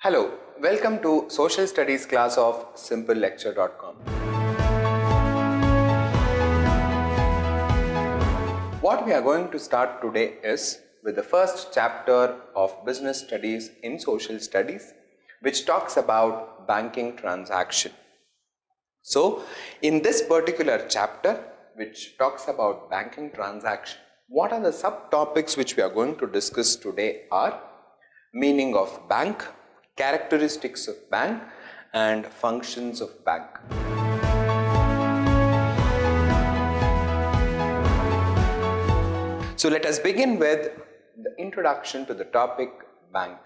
Hello, welcome to Social Studies class of simplelecture.com. What we are going to start today is with the first chapter of Business Studies in Social Studies, which talks about banking transaction. So, in this particular chapter, which talks about banking transaction, what are the subtopics which we are going to discuss today are meaning of bank, characteristics of bank and functions of bank. So let us begin with the introduction to the topic bank.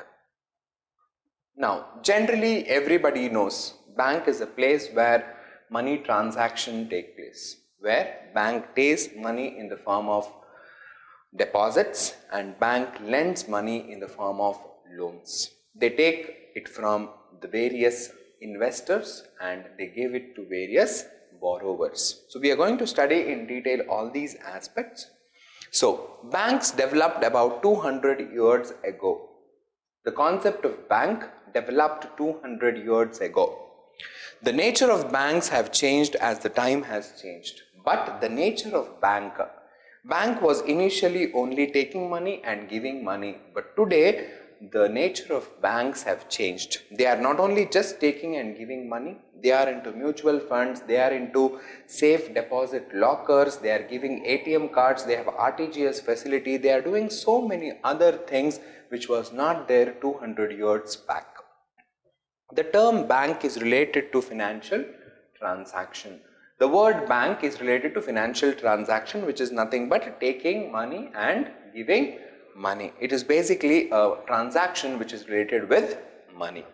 Now, generally everybody knows bank is a place where money transaction take place, where bank takes money in the form of deposits and bank lends money in the form of loans. They take it from the various investors and they give it to various borrowers. So we are going to study in detail all these aspects. So banks developed about 200 years ago. The concept of bank developed 200 years ago. The nature of banks have changed as the time has changed, but the nature of bank was initially only taking money and giving money, but today the nature of banks have changed. They are not only just taking and giving money, they are into mutual funds, they are into safe deposit lockers, they are giving ATM cards, they have RTGS facility, they are doing so many other things which was not there 200 years back. The term bank is related to financial transaction. The word bank is related to financial transaction, which is nothing but taking money and giving money. It is basically a transaction which is related with money.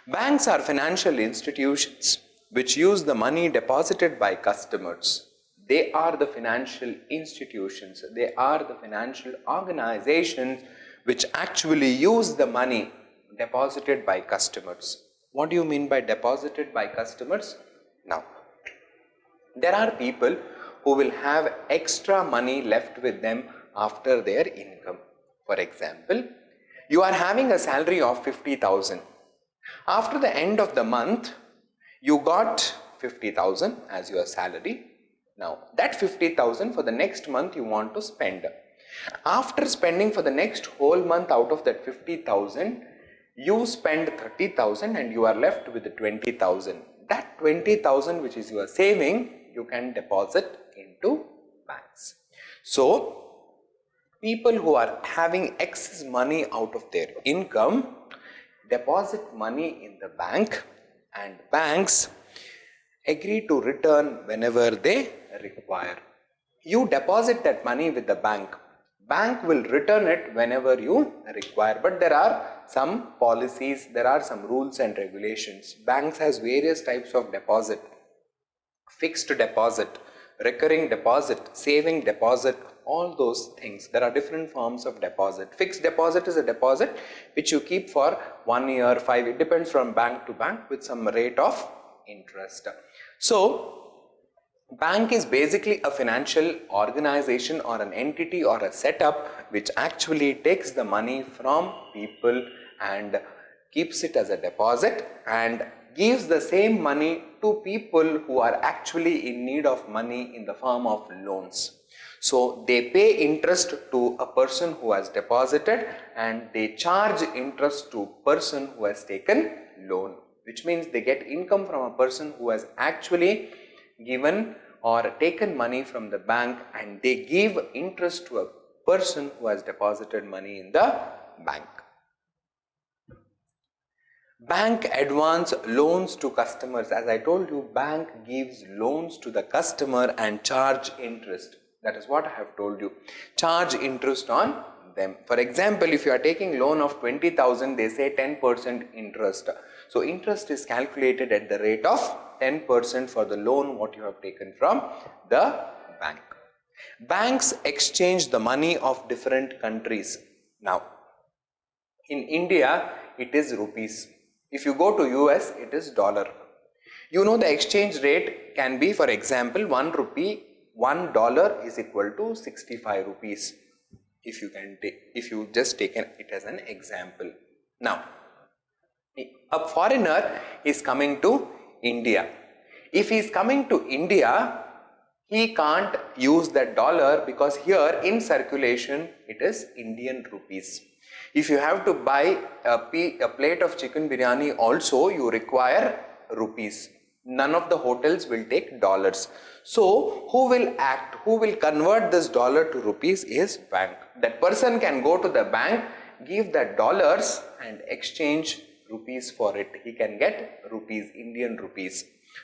Banks are financial institutions which use the money deposited by customers. They are the financial institutions. They are the financial organizations which actually use the money deposited by customers. What do you mean by deposited by customers? Now, there are people who will have extra money left with them after their income. For example, you are having a salary of 50,000. After the end of the month, you got 50,000 as your salary. Now, that 50,000 for the next month you want to spend. After spending for the next whole month out of that 50,000, you spend 30,000 and you are left with 20,000. That 20,000 which is your saving, you can deposit into banks. So, people who are having excess money out of their income deposit money in the bank and banks agree to return whenever they require. You deposit that money with the bank. Bank will return it whenever you require, but there are some policies, there are some rules and regulations. Banks has various types of deposit. Fixed deposit, recurring deposit, saving deposit, all those things. There are different forms of deposit. Fixed deposit is a deposit which you keep for 1 year, 5, it depends from bank to bank with some rate of interest. So, bank is basically a financial organization or an entity or a setup which actually takes the money from people and keeps it as a deposit and gives the same money to people who are actually in need of money in the form of loans. So they pay interest to a person who has deposited and they charge interest to a person who has taken loan, which means they get income from a person who has actually given or taken money from the bank and they give interest to a person who has deposited money in the bank. Bank advance loans to customers. As I told you, bank gives loans to the customer and charge interest. That is what I have told you. Charge interest on them. For example, if you are taking loan of 20,000, they say 10% interest. So interest is calculated at the rate of 10% for the loan what you have taken from the bank. Banks exchange the money of different countries. Now, in India, it is rupees. If you go to US, it is dollar. You know the exchange rate can be, for example, 1 rupee, $1 is equal to 65 rupees. If you just take it as an example. Now, A foreigner is coming to India. If he is coming to India, he can't use that dollar because here in circulation it is Indian rupees. If you have to buy a plate of chicken biryani also, you require rupees. None of the hotels will take dollars. So who will convert this dollar to rupees is bank. That person can go to the bank, give that dollars and exchange rupees for it. He can get rupees, Indian rupees.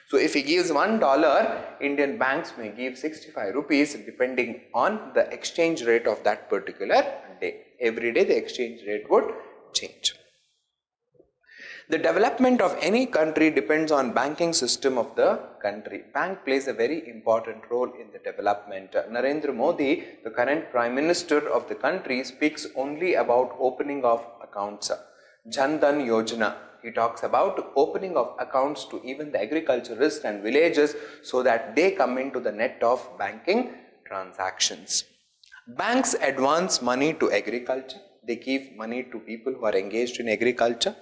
So if he gives $1, Indian banks may give 65 rupees depending on the exchange rate of that particular day. Every day the exchange rate would change. The development of any country depends on banking system of the country. Bank plays a very important role in the development. Narendra Modi, the current Prime Minister of the country, speaks only about opening of accounts. Jan Dhan Yojana, he talks about opening of accounts to even the agriculturists and villages so that they come into the net of banking transactions. Banks advance money to agriculture. They give money to people who are engaged in agriculture.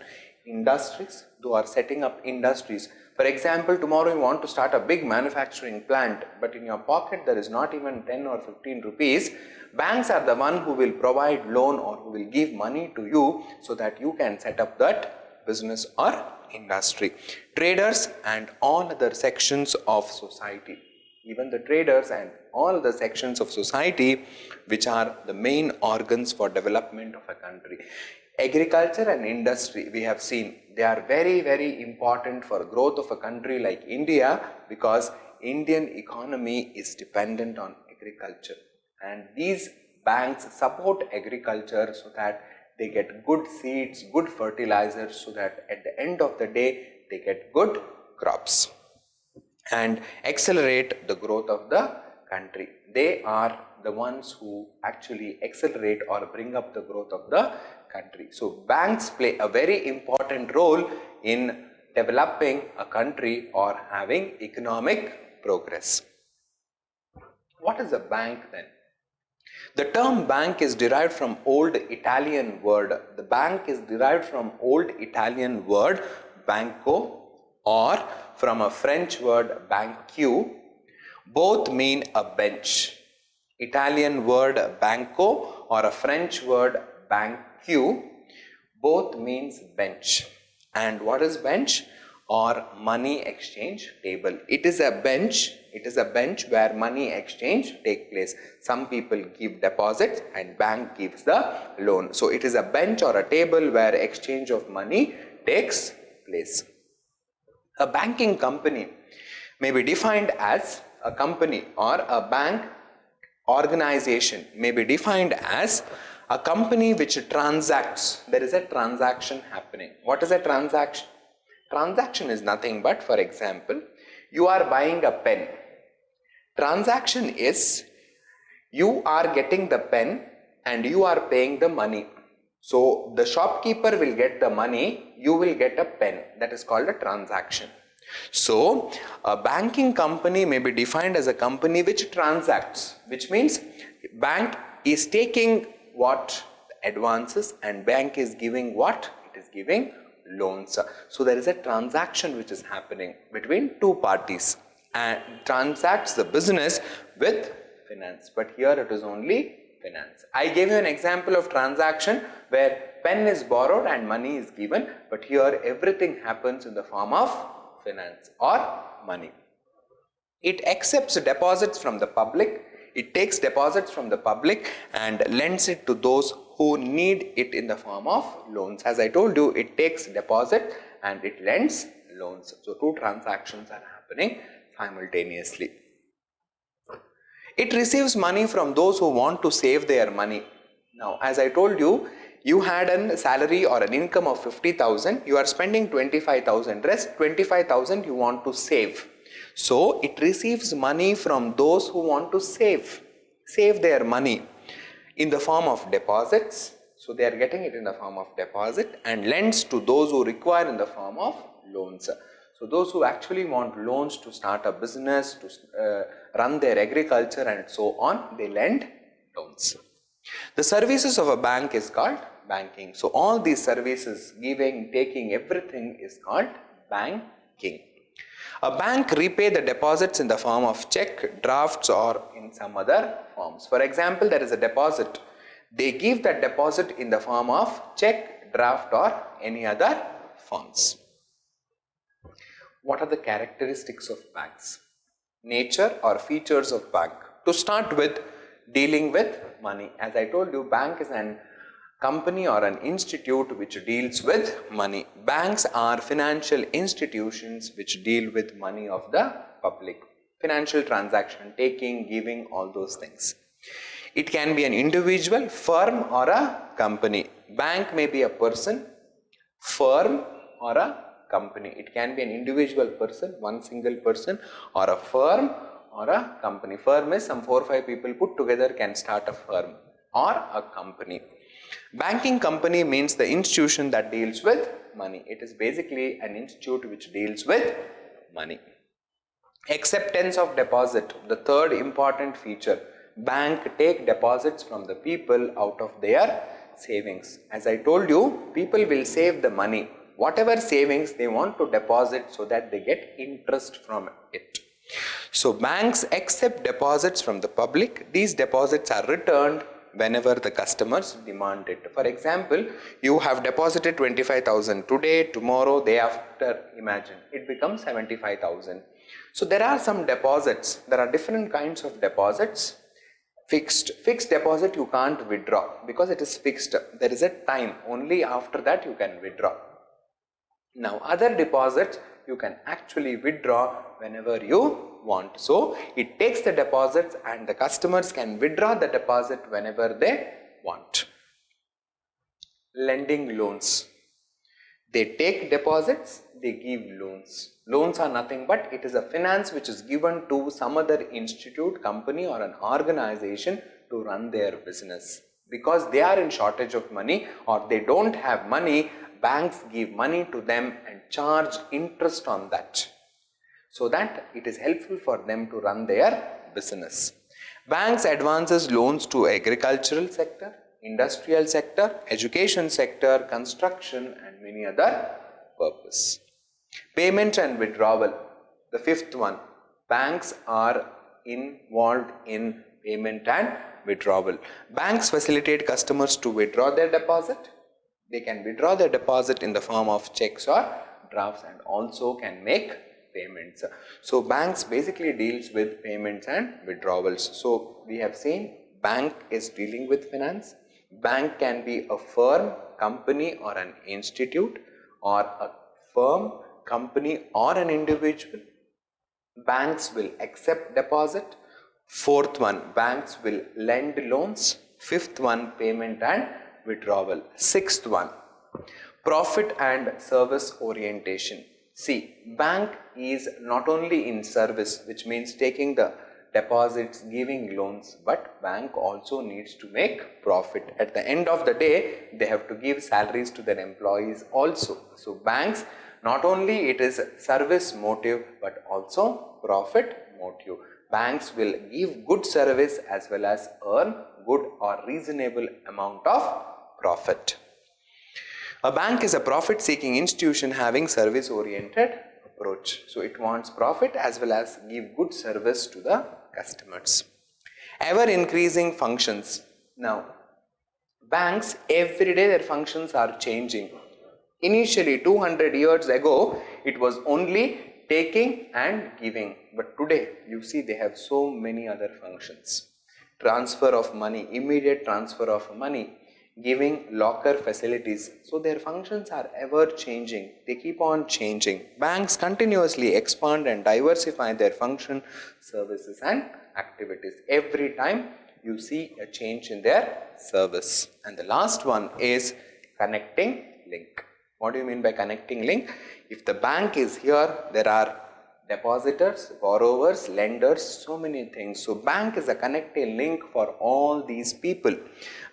Industries, who are setting up industries. For example, tomorrow you want to start a big manufacturing plant, but in your pocket there is not even 10 or 15 rupees. Banks are the one who will provide loan or who will give money to you so that you can set up that business or industry. Traders and all other sections of society, even the traders and all the sections of society which are the main organs for development of a country. Agriculture and industry, we have seen, they are very, very important for growth of a country like India because Indian economy is dependent on agriculture. And these banks support agriculture so that they get good seeds, good fertilizers so that at the end of the day they get good crops and accelerate the growth of the country. They are the ones who actually accelerate or bring up the growth of the country. So banks play a very important role in developing a country or having economic progress. What is a bank then? The term bank is derived from old Italian word. The bank is derived from old Italian word banco or from a French word banquiu. Both mean a bench. Italian word banco or a French word banquiu, both means bench. And what is bench? Or money exchange table. It is a bench where money exchange take place. Some people give deposits and bank gives the loan. So it is a bench or a table where exchange of money takes place. A banking company may be defined as a company or a bank organization may be defined as a company which transacts. There is a transaction happening. What is a transaction? Transaction is nothing but, for example, you are buying a pen. Transaction is you are getting the pen and you are paying the money. So the shopkeeper will get the money, you will get a pen. That is called a transaction. So a banking company may be defined as a company which transacts, which means bank is taking what advances and bank is giving what? It is giving loans. So there is a transaction which is happening between two parties and transacts the business with finance. But here it is only finance. I gave you an example of transaction where pen is borrowed and money is given, but here everything happens in the form of finance or money. It accepts deposits from the public. It takes deposits from the public and lends it to those who need it in the form of loans. As I told you, it takes deposit and it lends loans. So two transactions are happening simultaneously. It receives money from those who want to save their money. Now, as I told you, you had a salary or an income of 50,000, you are spending 25,000, rest 25,000 you want to save. So it receives money from those who want to save their money in the form of deposits. So they are getting it in the form of deposit and lends to those who require in the form of loans. So those who actually want loans to start a business, to run their agriculture and so on, they lend loans. The services of a bank is called banking. So all these services, giving, taking, everything is called banking. A bank repay the deposits in the form of check, drafts, or in some other forms. For example, there is a deposit. They give that deposit in the form of check, draft, or any other forms. What are the characteristics of banks? Nature or features of bank. To start with, dealing with money. As I told you, bank is an company or an institute which deals with money. Banks are financial institutions which deal with money of the public. Financial transaction, taking, giving, all those things. It can be an individual, firm, or a company. Bank may be a person, firm, or a company. It can be an individual person, one single person, or a firm, or a company. Firm is some 4 or 5 people put together can start a firm, or a company. Banking company means the institution that deals with money. It is basically an institute which deals with money. Acceptance of deposit, the third important feature. Bank take deposits from the people out of their savings. As I told you, people will save the money. Whatever savings they want to deposit so that they get interest from it. So banks accept deposits from the public. These deposits are returned whenever the customers demand it. For example, you have deposited 25,000 today, tomorrow, day after, imagine, it becomes 75,000. So there are some deposits, there are different kinds of deposits. Fixed deposit you can't withdraw because it is fixed. There is a time, only after that you can withdraw. Now other deposits you can actually withdraw whenever you want. So it takes the deposits and the customers can withdraw the deposit whenever they want. Lending loans. They take deposits, they give loans. Loans are nothing but it is a finance which is given to some other institute, company, or an organization to run their business. Because they are in shortage of money or they don't have money, banks give money to them and charge interest on that, so that it is helpful for them to run their business. Banks advances loans to agricultural sector, industrial sector, education sector, construction, and many other purpose. Payment and withdrawal, the fifth one. Banks are involved in payment and withdrawal. Banks facilitate customers to withdraw their deposit. They can withdraw their deposit in the form of checks or drafts and also can make payments. So banks basically deals with payments and withdrawals. So we have seen bank is dealing with finance. Bank can be a firm, company, or an institute, or a firm, company, or an individual. Banks will accept deposit. Fourth one, banks will lend loans. Fifth one, payment and withdrawal. Sixth one, profit and service orientation. See, bank is not only in service, which means taking the deposits, giving loans, but bank also needs to make profit. At the end of the day, they have to give salaries to their employees also. So banks, not only it is service motive, but also profit motive. Banks will give good service as well as earn good or reasonable amount of profit. A bank is a profit-seeking institution having service-oriented approach. So it wants profit as well as give good service to the customers. Ever-increasing functions. Now, banks every day their functions are changing. Initially 200 years ago, it was only taking and giving. But today, you see they have so many other functions. Transfer of money, immediate transfer of money, giving locker facilities. So their functions are ever changing. They keep on changing. Banks continuously expand and diversify their function, services and activities. Every time you see a change in their service. And the last one is connecting link. What do you mean by connecting link? If the bank is here, there are depositors, borrowers, lenders, so many things. So bank is a connecting link for all these people.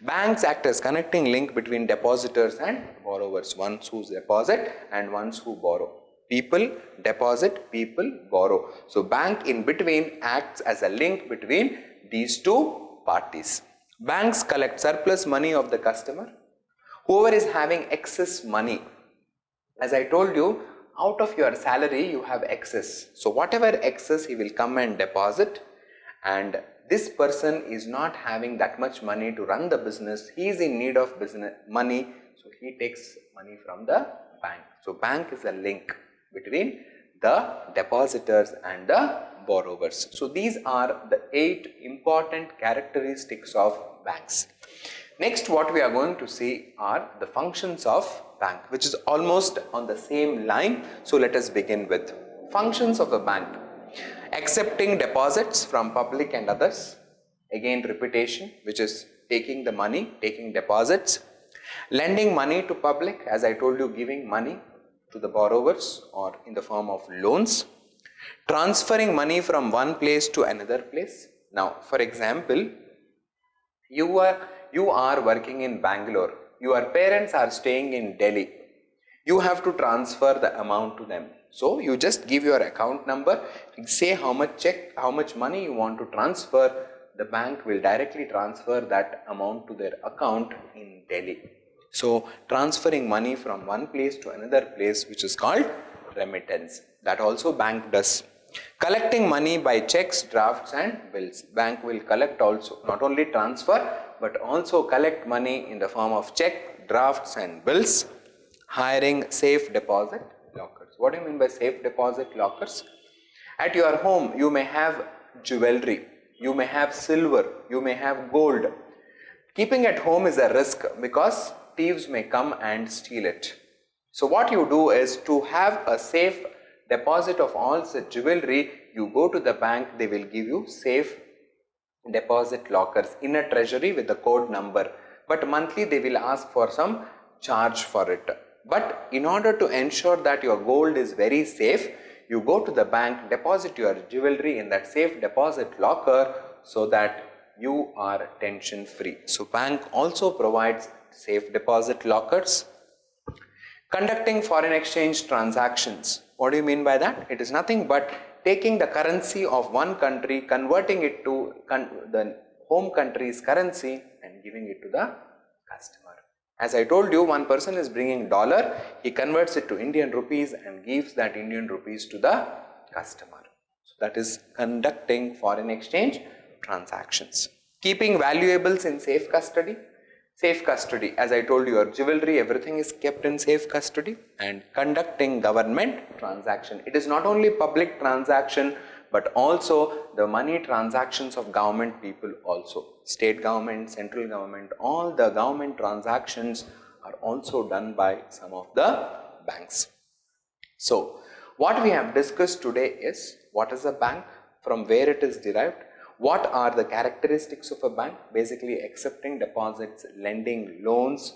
Banks act as connecting link between depositors and borrowers, ones who deposit and ones who borrow. People deposit, people borrow. So bank in between acts as a link between these two parties. Banks collect surplus money of the customer. Whoever is having excess money, as I told you, out of your salary you have excess. So whatever excess he will come and deposit, and this person is not having that much money to run the business. He is in need of business money, so he takes money from the bank. So bank is a link between the depositors and the borrowers. So these are the 8 important characteristics of banks. Next, what we are going to see are the functions of bank, which is almost on the same line. So let us begin with functions of a bank. Accepting deposits from public and others. Again, repetition, which is taking the money, taking deposits. Lending money to public, as I told you, giving money to the borrowers or in the form of loans. Transferring money from one place to another place. Now, for example, you are working in Bangalore. Your parents are staying in Delhi. You have to transfer the amount to them. So you just give your account number, say how much money you want to transfer. The bank will directly transfer that amount to their account in Delhi. So transferring money from one place to another place, which is called remittance. That also bank does. Collecting money by checks, drafts and bills. Bank will collect also, not only transfer but also collect money in the form of check, drafts and bills. Hiring safe deposit lockers. What do you mean by safe deposit lockers? At your home you may have jewelry, you may have silver, you may have gold. Keeping at home is a risk because thieves may come and steal it. So what you do is to have a safe deposit of all the jewelry, you go to the bank, they will give you safe deposit lockers in a treasury with the code number, but monthly they will ask for some charge for it. But in order to ensure that your gold is very safe, you go to the bank, deposit your jewelry in that safe deposit locker so that you are tension free. So bank also provides safe deposit lockers. Conducting foreign exchange transactions. What do you mean by that? It is nothing but taking the currency of one country, converting it to the home country's currency and giving it to the customer. As I told you, one person is bringing dollar, he converts it to Indian rupees and gives that Indian rupees to the customer. So that is conducting foreign exchange transactions. Keeping valuables in safe custody. Safe custody, as I told you, your jewelry, everything is kept in safe custody. And conducting government transaction. It is not only public transaction but also the money transactions of government people also. State government, central government, all the government transactions are also done by some of the banks. So what we have discussed today is what is a bank, from where it is derived, what are the characteristics of a bank, basically accepting deposits, lending loans.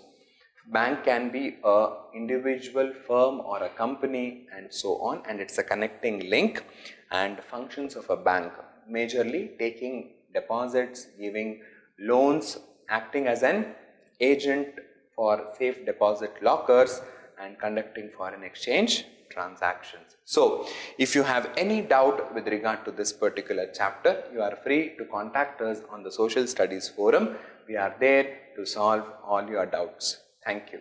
Bank can be a individual, firm or a company and so on, and it's a connecting link. And functions of a bank, majorly taking deposits, giving loans, acting as an agent for safe deposit lockers and conducting foreign exchange transactions. So if you have any doubt with regard to this particular chapter, you are free to contact us on the Social Studies Forum. We are there to solve all your doubts. Thank you.